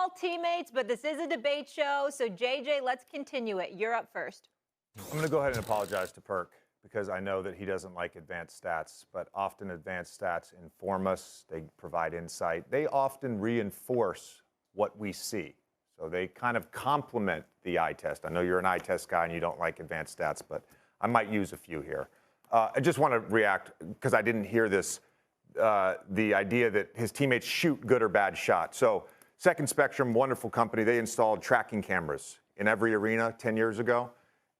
all teammates, but this is a debate show. So, JJ, let's continue it. You're up first. I'm going to go ahead and apologize to Perk because I know that he doesn't like advanced stats, but often advanced stats inform us. They provide insight. They often reinforce what we see. So they kind of complement the eye test. I know you're an eye test guy and you don't like advanced stats, but I might use a few here. I just want to react because I didn't hear this, the idea that his teammates shoot good or bad shots. So Second Spectrum, wonderful company, they installed tracking cameras in every arena 10 years ago.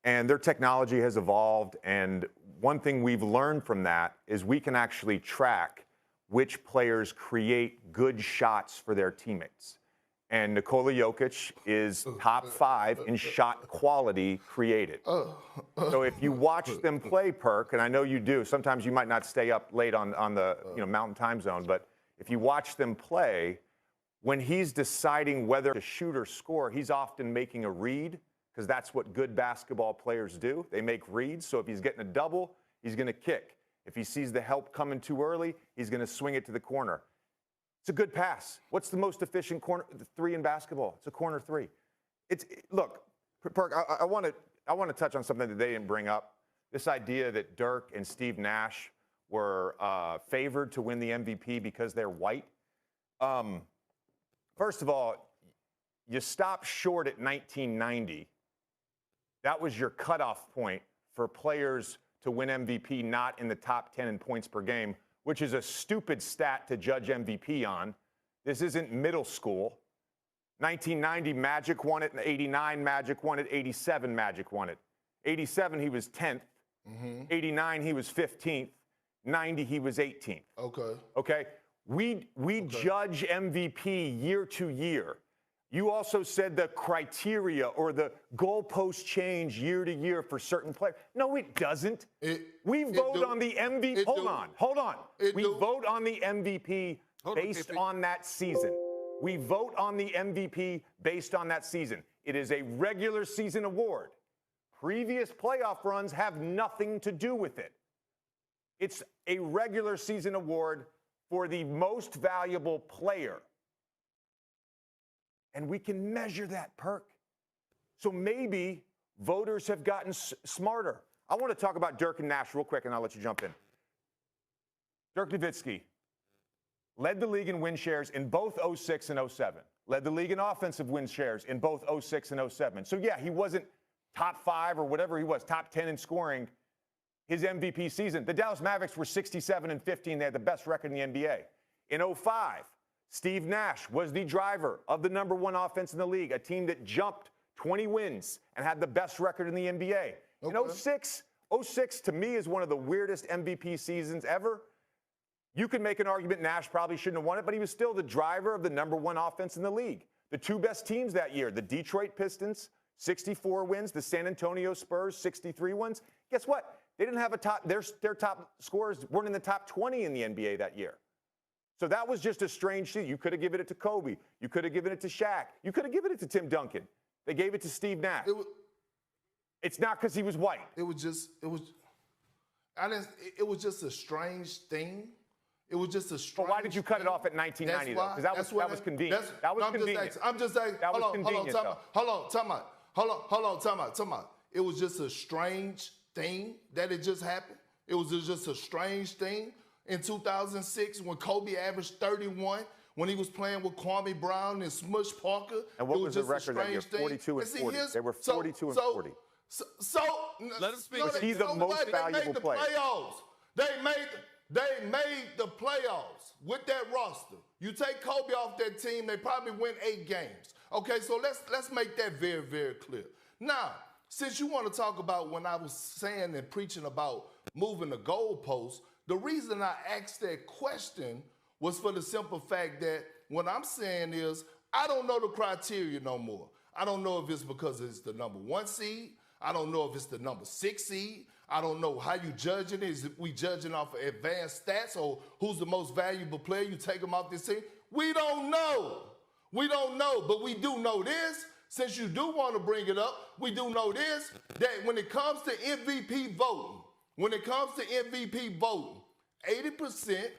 And their technology has evolved. And one thing we've learned from that is we can actually track which players create good shots for their teammates. And Nikola Jokic is top 5 in shot quality created. So if you watch them play, Perk, and I know you do, sometimes you might not stay up late on the Mountain Time Zone, but if you watch them play, when he's deciding whether to shoot or score, he's often making a read, because that's what good basketball players do. They make reads. So if he's getting a double, he's going to kick. If he sees the help coming too early, he's going to swing it to the corner. It's a good pass. What's the most efficient corner three in basketball? It's a corner three. Look, Perk, I want to touch on something that they didn't bring up. This idea that Dirk and Steve Nash were favored to win the MVP because they're white. First of all, you stop short at 1990. That was your cutoff point for players to win MVP not in the top 10 in points per game, which is a stupid stat to judge MVP on. This isn't middle school. 1990, Magic won it. In 89, Magic won it. 87, Magic won it. 87, he was 10th. 89, he was 15th. 90, he was 18th. Okay? We judge MVP year to year. You also said the criteria or the goalposts change year to year for certain players. No, it doesn't. We vote on the MVP. Hold on. We vote on the MVP based on that season. We vote on the MVP based on that season. It is a regular season award. Previous playoff runs have nothing to do with it. It's a regular season award for the most valuable player. And we can measure that, Perk. So maybe voters have gotten smarter. I want to talk about Dirk and Nash real quick, and I'll let you jump in. Dirk Nowitzki led the league in win shares in both 06 and 07. Led the league in offensive win shares in both 06 and 07. So, yeah, he wasn't top 5 or whatever he was, top 10 in scoring his MVP season. The Dallas Mavericks were 67 and 15. They had the best record in the NBA. In 05, Steve Nash was the driver of the #1 offense in the league, a team that jumped 20 wins and had the best record in the NBA. In 06 to me is one of the weirdest MVP seasons ever. You can make an argument Nash probably shouldn't have won it, but he was still the driver of the #1 offense in the league. The 2 best teams that year, the Detroit Pistons, 64 wins, the San Antonio Spurs, 63 wins. Guess what? They didn't have their top scorers weren't in the top 20 in the NBA that year. So that was just a strange thing. You could have given it to Kobe. You could have given it to Shaq. You could have given it to Tim Duncan. They gave it to Steve Nash. It's not because he was white. It was just a strange thing. It was just a strange But why did you cut it off at 1990, though? Because that was convenient. That was convenient. I'm just saying. Hold on, time out. It was just a strange thing that it just happened. It was just a strange thing. In 2006, when Kobe averaged 31, when he was playing with Kwame Brown and Smush Parker. And what was the record that year? 42 and 40. They were 42 and 40. So let him speak. He's the most valuable player. They made the playoffs with that roster. You take Kobe off that team, they probably win 8 games. Okay, so let's make that very, very clear. Now, since you want to talk about when I was saying and preaching about moving the goalposts, the reason I asked that question was for the simple fact that what I'm saying is I don't know the criteria no more. I don't know if it's because it's the #1 seed. I don't know if it's the #6 seed. I don't know how you judging it. Is we judging off of advanced stats or who's the most valuable player? You take them off this team. We don't know. But we do know this. Since you do want to bring it up, we do know this, that when it comes to MVP voting, 80%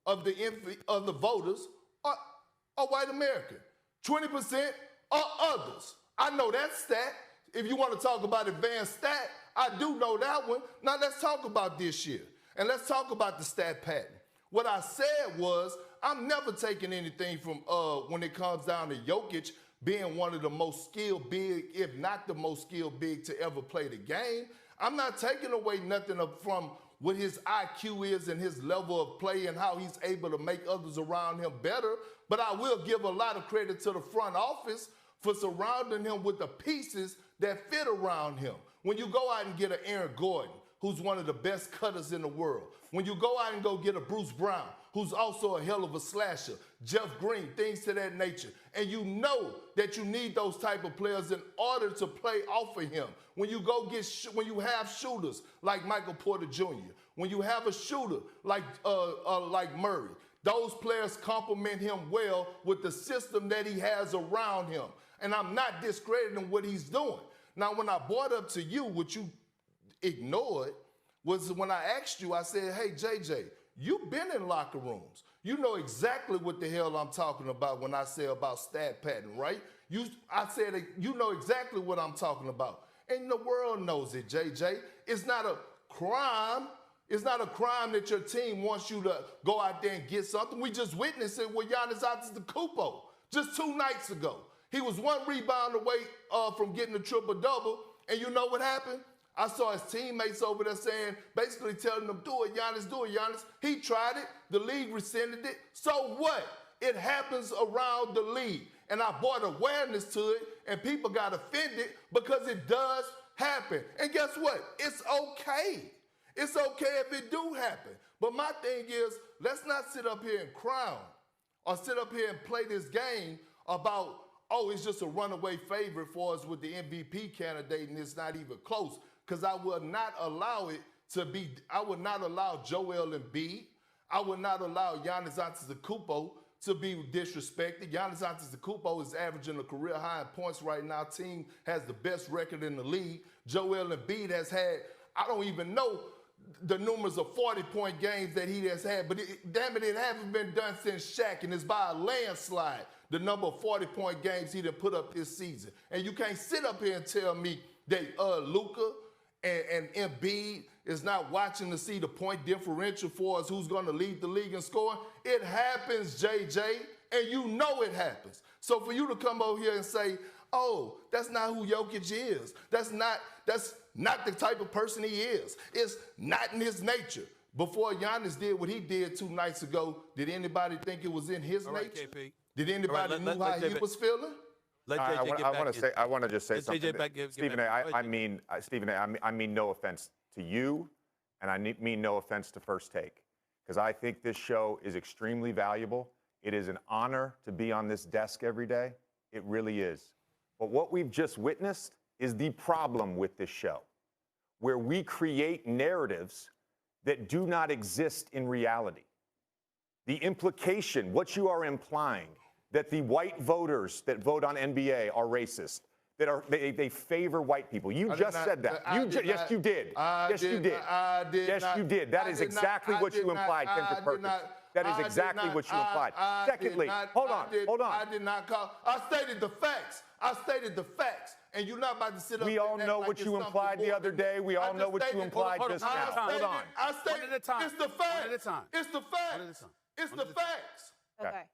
of the voters are white American. 20% are others. I know that stat. If you want to talk about advanced stat, I do know that one. Now let's talk about this year. And let's talk about the stat pattern. What I said was, I'm never taking anything from when it comes down to Jokic being one of the most skilled big, if not the most skilled big to ever play the game. I'm not taking away nothing from what his IQ is and his level of play and how he's able to make others around him better. But I will give a lot of credit to the front office for surrounding him with the pieces that fit around him. When you go out and get an Aaron Gordon, who's one of the best cutters in the world. When you go out and go get a Bruce Brown, who's also a hell of a slasher, Jeff Green, things to that nature. And you know that you need those type of players in order to play off of him. When you go when you have shooters like Michael Porter Jr., when you have a shooter like Murray, those players complement him well with the system that he has around him. And I'm not discrediting what he's doing. Now, when I brought up to you, what you ignored was when I asked you, I said, hey, JJ, you've been in locker rooms. You know exactly what the hell I'm talking about when I say about stat pattern, right? I said, you know exactly what I'm talking about. And the world knows it, JJ. It's not a crime. It's not a crime that your team wants you to go out there and get something. We just witnessed it with Giannis Antetokounmpo just 2 nights ago. He was 1 rebound away from getting a triple-double, and you know what happened? I saw his teammates over there saying, basically telling him, do it, Giannis. He tried it. The league rescinded it. So what? It happens around the league. And I brought awareness to it, and people got offended because it does happen. And guess what? It's okay. It's okay if it do happen. But my thing is, let's not sit up here and crown or sit up here and play this game about, oh, it's just a runaway favorite for us with the MVP candidate and it's not even close. Because I would not allow it to be, I would not allow Joel Embiid, I would not allow Giannis Antetokounmpo to be disrespected. Giannis Antetokounmpo is averaging a career high in points right now. Team has the best record in the league. Joel Embiid has had, I don't even know the numbers of 40-point games that he has had, but damn it, it hasn't been done since Shaq, and it's by a landslide, the number of 40-point games he done put up this season. And you can't sit up here and tell me that Luka and Embiid is not watching to see the point differential for us, who's going to lead the league in scoring. It happens, JJ, and you know it happens. So for you to come over here and say, oh, that's not who Jokic is. That's not the type of person he is. It's not in his nature. Before Giannis did what he did 2 nights ago, did anybody think it was in his nature? KP. Did anybody know how he was feeling? I want to just say something. Stephen A., I mean, I mean no offense to you, and I mean no offense to First Take, because I think this show is extremely valuable. It is an honor to be on this desk every day. It really is. But what we've just witnessed is the problem with this show, where we create narratives that do not exist in reality. The implication, what you are implying, that the white voters that vote on NBA are racist, that they favor white people. You just said that. Yes, you did. Yes, you did. Yes, you did. That is exactly what you implied, Kendrick Perkins. That is exactly what you implied. Secondly, hold on. I did not call. I stated the facts. And you're not about to sit up. We all know what you implied the other day. We all know what you implied just now. Hold on. I stated one at a time. It's the facts. One at a time. It's the facts. It's the facts. Okay.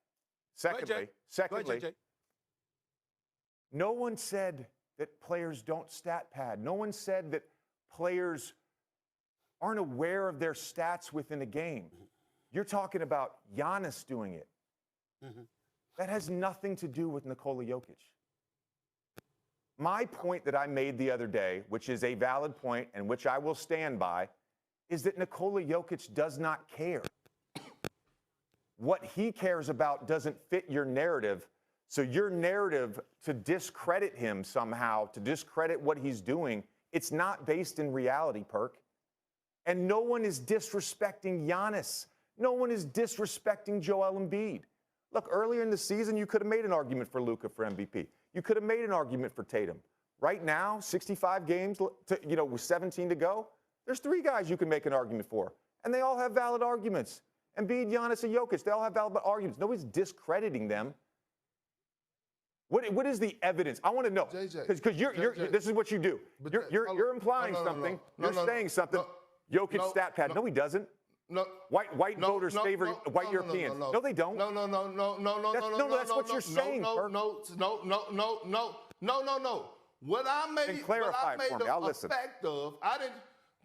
Secondly, no one said that players don't stat pad. No one said that players aren't aware of their stats within a game. You're talking about Giannis doing it. That has nothing to do with Nikola Jokic. My point that I made the other day, which is a valid point and which I will stand by, is that Nikola Jokic does not care. What he cares about doesn't fit your narrative. So your narrative to discredit him somehow, to discredit what he's doing, it's not based in reality, Perk. And no one is disrespecting Giannis. No one is disrespecting Joel Embiid. Look, earlier in the season, you could have made an argument for Luka for MVP. You could have made an argument for Tatum. Right now, 65 games, with 17 to go, there's 3 guys you can make an argument for. And they all have valid arguments. Embiid, Giannis, and Jokic, they all have valid arguments. Nobody's discrediting them. What is the evidence? I want to know. JJ, Because this is what you do. But You're implying something. You're saying something. Jokic stat pad. No, he doesn't. No. White voters favor white Europeans. No, they don't. No. That's what you're saying, Perk. No. What I made, And clarify what I for made me. I'll a listen. fact of, I didn't.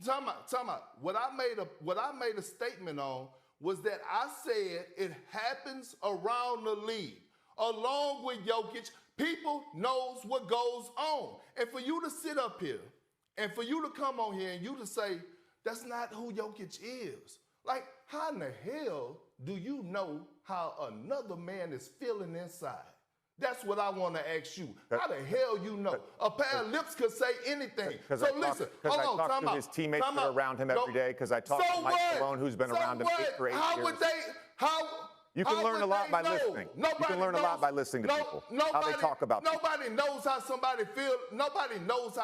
Time out. What I made a statement on was that I said it happens around the league. Along with Jokic, people knows what goes on. And for you to sit up here, and for you to come on here and you to say, that's not who Jokic is. Like, how in the hell do you know how another man is feeling inside? That's what I want to ask you. How the hell you know? A pair of lips could say anything. So listen, hold on, I talk to his teammates that are around him every day. Because I talk to Mike Malone, who's been around him 8 or 8 years. How would they? You can learn a lot by listening. You can learn a lot by listening to people. How they talk about people. Nobody knows how somebody feels. Nobody knows how